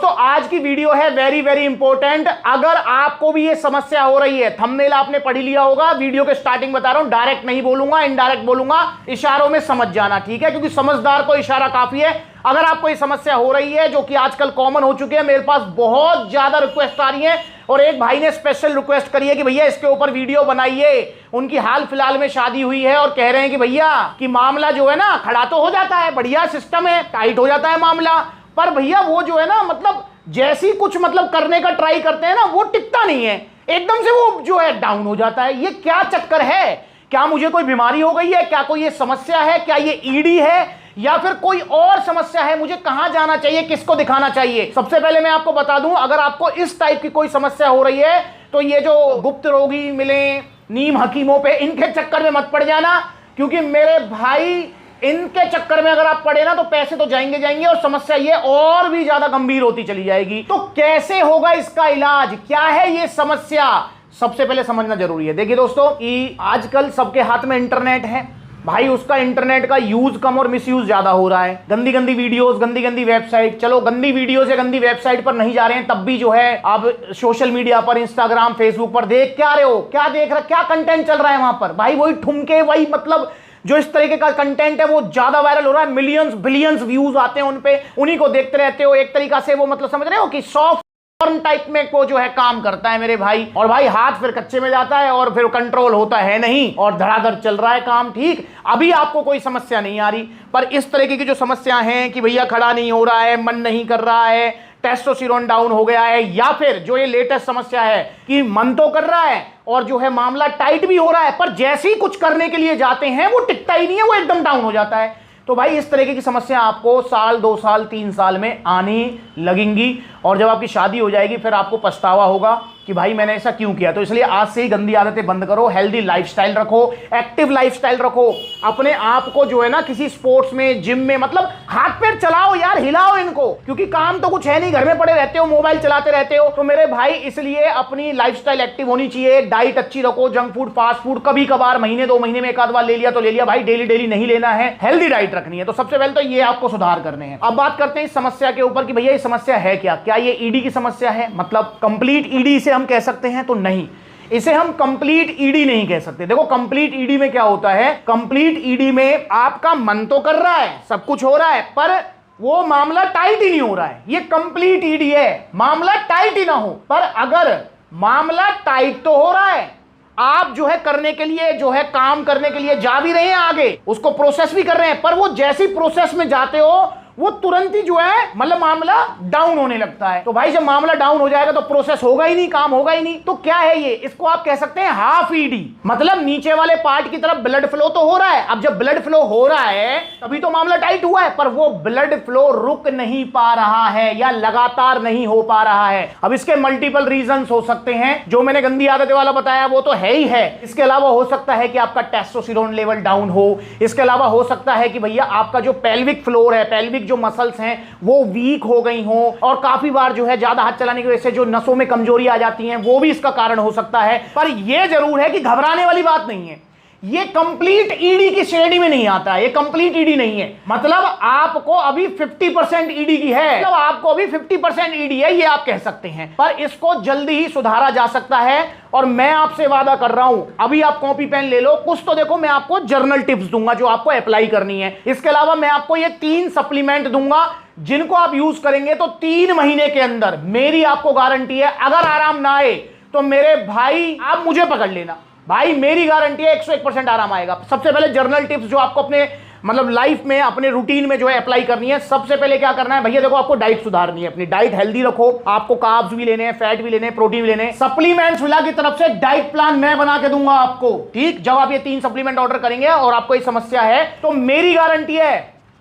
दोस्तों आज की वीडियो है वेरी वेरी इंपॉर्टेंट। अगर आपको भी ये समस्या हो रही है, थंबनेल आपने पढ़ लिया होगा, वीडियो के स्टार्टिंग बता रहा हूं, डायरेक्ट नहीं बोलूंगा, इनडायरेक्ट बोलूंगा, इशारों में समझ जाना, ठीक है, क्योंकि समझदार को इशारा काफी है। अगर आपको ये समस्या हो रही है जो कि आजकल कॉमन हो चुकी है, मेरे पास बहुत ज्यादा रिक्वेस्ट आ रही है और एक भाई ने स्पेशल रिक्वेस्ट करी है कि भैया इसके ऊपर वीडियो बनाइए। उनकी हाल फिलहाल में शादी हुई है और कह रहे हैं कि भैया कि मामला जो है ना खड़ा तो हो जाता है, बढ़िया सिस्टम है, टाइट हो जाता है मामला, पर भैया वो जो है ना मतलब जैसी कुछ मतलब करने का ट्राई करते हैं ना वो टिकता नहीं है, एकदम से वो जो है डाउन हो जाता है। ये क्या चक्कर है? क्या मुझे कोई बीमारी हो गई है? क्या कोई ये समस्या है? क्या ये ईडी है या फिर कोई और समस्या है? मुझे कहां जाना चाहिए, किसको दिखाना चाहिए? सबसे पहले मैं आपको बता दूं, अगर आपको इस टाइप की कोई समस्या हो रही है तो ये जो गुप्त रोगी मिले नीम हकीमों पे, इनके चक्कर में मत पड़ जाना, क्योंकि मेरे भाई इनके चक्कर में अगर आप पड़े ना तो पैसे तो जाएंगे जाएंगे और समस्या ये और भी ज्यादा गंभीर होती चली जाएगी। तो कैसे होगा इसका इलाज? क्या है ये समस्या? सबसे पहले समझना जरूरी है। देखिए दोस्तों कि आजकल सबके हाथ में इंटरनेट है भाई, उसका इंटरनेट का यूज कम और मिसयूज ज्यादा हो रहा है। गंदी गंदी वीडियोस, गंदी गंदी वेबसाइट, चलो गंदी वीडियोस या गंदी वेबसाइट पर नहीं जा रहे हैं, तब भी जो है आप सोशल मीडिया पर, इंस्टाग्राम, फेसबुक पर देख क्या रहे हो, क्या देख रहे, क्या कंटेंट चल रहा है वहां पर भाई? वही ठुमके, वही मतलब जो इस तरीके का कंटेंट है वो ज्यादा वायरल हो रहा है, मिलियंस बिलियंस व्यूज आते हैं उन पे, उन्हीं को देखते रहते हो। एक तरीका से वो मतलब समझ रहे हो कि सॉफ्ट टाइप में को जो है काम करता है मेरे भाई, और भाई हाथ फिर कच्चे में जाता है और फिर कंट्रोल होता है नहीं और धड़ाधड़ चल रहा है काम। ठीक, अभी आपको कोई समस्या नहीं आ रही, पर इस तरीके की जो समस्या है कि भैया खड़ा नहीं हो रहा है, मन नहीं कर रहा है, टेस्टोस्टेरोन डाउन हो गया है, या फिर जो ये लेटेस्ट समस्या है कि मन तो कर रहा है और जो है मामला टाइट भी हो रहा है, पर जैसे ही कुछ करने के लिए जाते हैं वो टिकता ही नहीं है, वो एकदम डाउन हो जाता है। तो भाई इस तरीके की समस्या आपको साल, 2 साल, 3 साल में आनी लगेंगी और जब आपकी शादी हो जाएगी फिर आपको पछतावा होगा कि भाई मैंने ऐसा क्यों किया। तो इसलिए आज से ही गंदी आदतें बंद करो, हेल्दी लाइफस्टाइल रखो, एक्टिव लाइफस्टाइल रखो, अपने आप को जो है ना किसी स्पोर्ट्स में, जिम में, मतलब हाथ पैर चलाओ यार, हिलाओ इनको, क्योंकि काम तो कुछ है नहीं, घर में पड़े रहते हो, मोबाइल चलाते रहते हो। तो मेरे भाई इसलिए अपनी लाइफस्टाइल एक्टिव होनी चाहिए, डाइट अच्छी रखो, जंक फूड, फास्ट फूड कभी कभार महीने 2 महीने में एक आध बार ले लिया तो ले लिया भाई, डेली डेली नहीं लेना है, हेल्दी डाइट रखनी है। तो सबसे पहले तो ये आपको सुधार करने हैं। अब बात करते हैं इस समस्या के ऊपर कि भैया ये समस्या है क्या? क्या ये ईडी की समस्या है? मतलब कंप्लीट ईडी से हम कह सकते हैं? तो नहीं, इसे हम कंप्लीट ईडी नहीं कह सकते। देखो कंप्लीट ईडी में क्या होता है, कंप्लीट ईडी में आपका मन तो कर रहा है, सब कुछ हो रहा है, पर वो मामला टाइट ही नहीं हो रहा है, ये कंप्लीट ईडी है। मामला टाइट ही ना हो, पर अगर मामला टाइट तो हो रहा है, आप जो है करने के लिए, जो है काम करने के लिए जा भी रहे हैं आगे, उसको प्रोसेस भी कर रहे हैं, पर वो जैसी प्रोसेस में जाते हो वो तुरंत ही जो है मतलब मामला डाउन होने लगता है। तो भाई जब मामला डाउन हो जाएगा तो प्रोसेस होगा ही नहीं, काम होगा ही नहीं। तो क्या है ये? इसको आप कह सकते हैं हाफ ईडी, मतलब नीचे वाले पार्ट की तरफ ब्लड फ्लो तो हो रहा है। अब जब ब्लड फ्लो हो रहा है तभी तो मामला टाइट हुआ है, पर वो ब्लड फ्लो रुक नहीं पा रहा है या लगातार नहीं हो पा रहा है। अब इसके मल्टीपल रीजंस हो सकते हैं, जो मैंने गंदी आदतें वाला बताया वो तो है ही है। इसके अलावा हो सकता है कि आपका टेस्टोस्टेरोन लेवल डाउन हो, इसके अलावा हो सकता है कि भैया आपका जो पेल्विक फ्लोर है, पेल्विक जो मसल्स हैं वो वीक हो गई हो, और काफी बार जो है ज्यादा हाथ चलाने की वजह से जो नसों में कमजोरी आ जाती है, वो भी इसका कारण हो सकता है। पर यह जरूर है कि घबराने वाली बात नहीं है, ये कंप्लीट ईडी की श्रेणी में नहीं आता है, ये कंप्लीट ईडी नहीं है। मतलब आपको अभी 50% ईडी की है, मतलब आपको अभी 50% ईडी है, ये आप कह सकते हैं, पर इसको जल्दी ही सुधारा जा सकता है। और मैं आपसे वादा कर रहा हूं, अभी आप कॉपी पेन ले लो, कुछ तो देखो, मैं आपको जर्नल टिप्स दूंगा जो आपको अप्लाई करनी है। इसके अलावा मैं आपको ये 3 सप्लीमेंट दूंगा जिनको आप यूज करेंगे तो 3 महीने के अंदर मेरी आपको गारंटी है, अगर आराम ना आए तो मेरे भाई आप मुझे पकड़ लेना, भाई मेरी गारंटी है 101% आराम आएगा। सबसे पहले जर्नल टिप्स जो आपको अपने मतलब लाइफ में, अपने रूटीन में जो है अप्लाई करनी है। सबसे पहले क्या करना है भैया, देखो आपको डाइट सुधारनी है, अपनी डाइट हेल्दी रखो, आपको कार्ब्स भी लेने हैं, फैट भी लेने हैं, प्रोटीन भी लेने हैं। सप्लीमेंट्स विला की तरफ से डाइट प्लान मैं बना के दूंगा आपको, ठीक। जब आप ये 3 सप्लीमेंट ऑर्डर करेंगे और आपको ये समस्या है तो मेरी गारंटी है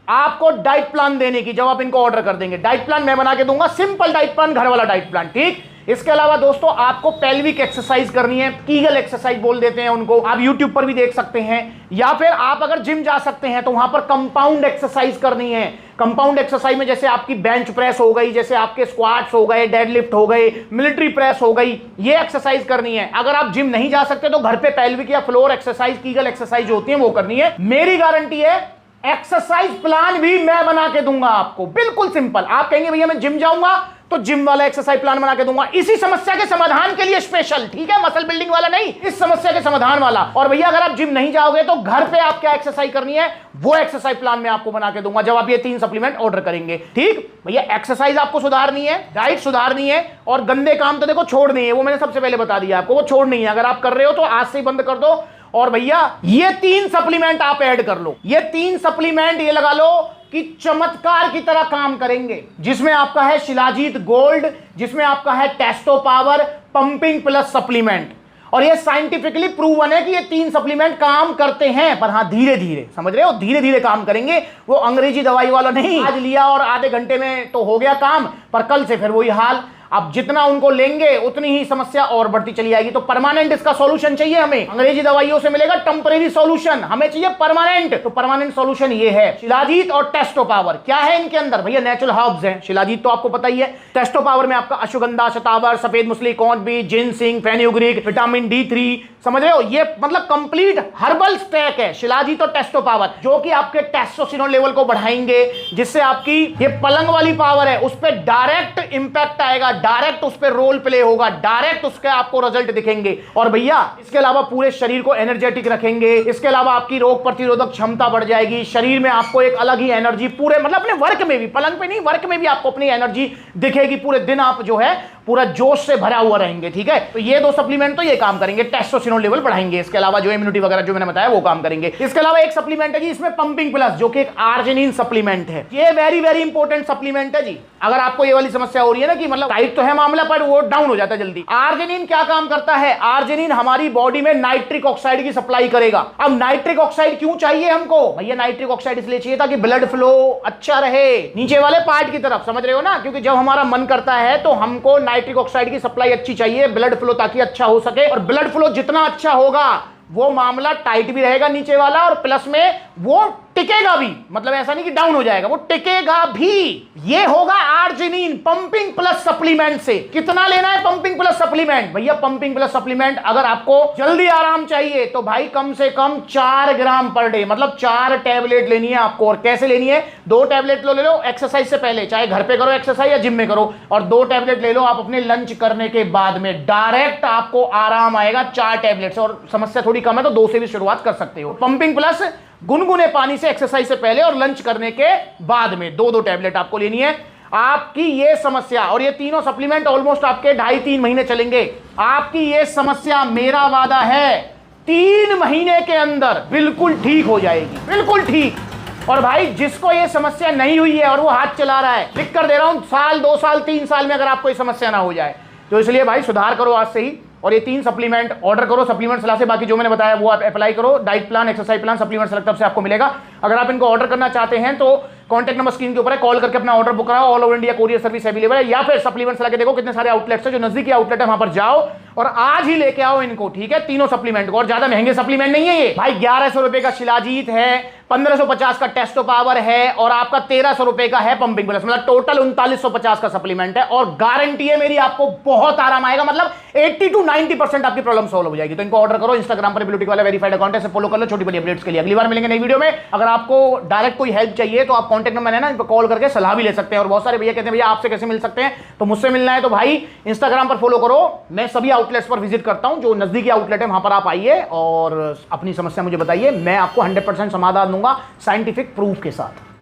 आपको डाइट प्लान देने की। जब आप इनको ऑर्डर कर देंगे, डाइट प्लान मैं बना के दूंगा, सिंपल डाइट प्लान, घर वाला डाइट प्लान, ठीक। इसके अलावा दोस्तों आपको पेल्विक एक्सरसाइज करनी है, कीगल एक्सरसाइज बोल देते हैं उनको, आप यूट्यूब पर भी देख सकते हैं, या फिर आप अगर जिम जा सकते हैं तो वहां पर कंपाउंड एक्सरसाइज करनी है। कंपाउंड एक्सरसाइज में जैसे आपकी बेंच प्रेस हो गई, जैसे आपके स्क्वाट्स हो गए, डेडलिफ्ट हो गए, मिलिट्री प्रेस हो गई, ये एक्सरसाइज करनी है। अगर आप जिम नहीं जा सकते तो घर पे पेल्विक या फ्लोर एक्सरसाइज, कीगल एक्सरसाइज होती है वो करनी है। मेरी गारंटी है एक्सरसाइज प्लान भी मैं बना के दूंगा आपको, बिल्कुल सिंपल। आप कहेंगे भैया मैं जिम जाऊंगा तो जिम वाला एक्सरसाइज प्लान बना के दूंगा, इसी समस्या के समाधान के लिए स्पेशल, ठीक है, मसल बिल्डिंग वाला नहीं, इस समस्या के समाधान वाला। और भैया अगर आप जिम नहीं जाओगे तो घर पे आप क्या एक्सरसाइज करनी है वो एक्सरसाइज प्लान मैं आपको बना के दूंगा जब आप ये 3 सप्लीमेंट ऑर्डर करेंगे। ठीक भैया, एक्सरसाइज आपको सुधारनी है, डाइट सुधारनी है, और गंदे काम तो देखो छोड़नी है, वो मैंने सबसे पहले बता दिया आपको, वो छोड़नी है। अगर आप कर रहे हो तो आज से ही बंद कर दो। और भैया ये 3 सप्लीमेंट आप ऐड कर लो, ये 3 सप्लीमेंट ये लगा लो कि चमत्कार की तरह काम करेंगे, जिसमें आपका है शिलाजीत गोल्ड, जिसमें आपका है Testo power pumping plus supplement. और ये साइंटिफिकली प्रूवन है कि ये 3 सप्लीमेंट काम करते हैं, पर हाँ धीरे धीरे, समझ रहे हो, धीरे धीरे काम करेंगे, वो अंग्रेजी दवाई वाला नहीं, आज लिया और आधे घंटे में तो हो गया काम, पर कल से फिर वही हाल। अब जितना उनको लेंगे उतनी ही समस्या और बढ़ती चली जाएगी। तो परमानेंट इसका सॉल्यूशन चाहिए हमें, अंग्रेजी दवाइयों से मिलेगा टेम्परेरी सॉल्यूशन, हमें चाहिए परमानेंट। तो परमानेंट सॉल्यूशन ये है शिलाजीत और टेस्टो पावर। क्या है इनके अंदर भैया? नेचुरल हर्ब्स हैं। शिलाजीत तो आपको पता ही है, टेस्टो पावर में आपका अश्वगंधा, शतावर, सफेद मुसली, कौन बीज, जिनसिंग, फेनुग्रीक, विटामिन D3, समझ रहे हो, ये मतलब कंप्लीट हर्बल स्टैक है शिलाजीत और टेस्टो पावर, जो कि आपके टेस्टोस्टेरोन लेवल को बढ़ाएंगे, जिससे आपकी ये पलंग वाली पावर है उस पर डायरेक्ट इंपैक्ट आएगा, डायरेक्ट उस पर रोल प्ले होगा, डायरेक्ट उसके आपको रिजल्ट दिखेंगे। और भैया इसके अलावा पूरे शरीर को एनर्जेटिक रखेंगे, इसके अलावा आपकी रोग प्रतिरोधक क्षमता बढ़ जाएगी, शरीर में आपको एक अलग ही एनर्जी, पूरे मतलब अपने वर्क में भी, पलंग पे नहीं वर्क में भी आपको अपनी एनर्जी दिखेगी, पूरे दिन आप जो है पूरा जोश से भरा हुआ रहेंगे। ठीक है, तो ये 2 सप्लीमेंट तो ये काम करेंगे, टेस्टोस्टेरोन लेवल बढ़ाएंगे, इसके अलावा जो इम्यूनिटी वगैरह जो मैंने बताया वो काम करेंगे। इसके अलावा एक सप्लीमेंट है जी इसमें पंपिंग प्लस, जो कि एक आर्जिनिन सप्लीमेंट है। ये वेरी वेरी इंपॉर्टेंट सप्लीमेंट है जी। अगर आपको ये वाली समस्या हो रही है ना कि मतलब टाइट तो है मामला पर वो डाउन हो जाता है जल्दी, आर्जिनिन क्या काम करता है? आर्जिनिन हमारी बॉडी में नाइट्रिक ऑक्साइड की सप्लाई करेगा। अब नाइट्रिक ऑक्साइड क्यों चाहिए हमको? भैया नाइट्रिक ऑक्साइड इसलिए चाहिए ताकि ब्लड फ्लो अच्छा रहे नीचे वाले पार्ट की तरफ, समझ रहे हो ना, क्योंकि जब हमारा मन करता है तो हमको नाइट्रिक ऑक्साइड की सप्लाई अच्छी चाहिए, ब्लड फ्लो ताकि अच्छा हो सके। और ब्लड फ्लो जितना अच्छा होगा वो मामला टाइट भी रहेगा नीचे वाला, और प्लस में वो टिकेगा भी, मतलब ऐसा नहीं कि डाउन हो जाएगा, वो टिकेगा भी। ये होगा आर्जिनिन पंपिंग प्लस सप्लीमेंट से। कितना लेना है पंपिंग प्लस सप्लीमेंट? भैया पंपिंग प्लस सप्लीमेंट अगर आपको जल्दी आराम चाहिए तो भाई कम से कम 4 ग्राम पर डे, मतलब 4 टैबलेट लेनी है आपको। और कैसे लेनी है? 2 टैबलेट ले लो एक्सरसाइज से पहले, चाहे घर पे करो एक्सरसाइज या जिम में करो, और 2 टैबलेट ले लो आप अपने लंच करने के बाद में, डायरेक्ट आपको आराम आएगा 4 टैबलेट से। और समस्या थोड़ी कम है तो 2 से भी शुरुआत कर सकते हो। पंपिंग प्लस गुनगुने पानी से एक्सरसाइज से पहले और लंच करने के बाद में 2-2 टैबलेट आपको लेनी है। आपकी ये समस्या, और ये तीनों सप्लीमेंट ऑलमोस्ट आपके 2.5-3 महीने चलेंगे। आपकी ये समस्या मेरा वादा है 3 महीने के अंदर बिल्कुल ठीक हो जाएगी, बिल्कुल ठीक। और भाई जिसको ये समस्या नहीं हुई है और वो हाथ चला रहा है, लिख कर दे रहा हूं, साल 2 साल 3 साल में अगर आपको ये समस्या ना हो जाए तो इसलिए भाई सुधार करो आज से ही, और ये 3 सप्लीमेंट ऑर्डर करो। सप्लीमेंट सलाह से बाकी जो मैंने बताया वो आप अप्लाई करो, diet plan, exercise plan, supplement select से आपको मिलेगा। अगर आप इनको ऑर्डर करना चाहते हैं तो कॉन्टैक्ट नंबर स्क्रीन के ऊपर है, कॉल करके अपना ऑर्डर बुक कराओ। All over India courier service available है। या फिर सप्लीमेंट सलाह के देखो कितने सारे आउटलेट्स है, जो नजदीकी आउटलेट है वहां पर जाओ और आज ही लेके आओ इनको, ठीक है, तीनों सप्लीमेंट को। और ज्यादा महंगे सप्लीमेंट नहीं है ये भाई, 1100 रुपए का शिलाजीत है, 1550 का टेस्टो पावर है, और आपका 1300 रुपए का है पंपिंग प्लस, मतलब टोटल 3950 का सप्लीमेंट है। और गारंटी है मेरी, आपको बहुत आराम आएगा, मतलब 80 to 90% आपकी प्रॉब्लम सॉल्व हो जाएगी। तो इनको ऑर्डर करो, इंस्टाग्राम पर ब्लूटिक वाला वेरीफाइड अकाउंट है, फॉलो कर लो छोटी बड़ी अपडेट्स के लिए। अगली बार मिलेंगे नई वीडियो में। अगर आपको डायरेक्ट कोई हेल्प चाहिए तो आप कॉन्टैक्ट नंबर है ना, इन पर कॉल करके सलाह भी ले सकते हैं। और बहुत सारे भैया कहते हैं भैया आपसे कैसे मिल सकते हैं, तो मुझसे मिलना है तो भाई इंस्टाग्राम पर फॉलो करो, मैं सभी आउटलेट्स पर विजिट करता हूं, जो नजदीकी आउटलेट है वहां पर आप आइए और अपनी समस्या मुझे बताइए, मैं आपको 100% समाधान दूंगा साइंटिफिक प्रूफ के साथ।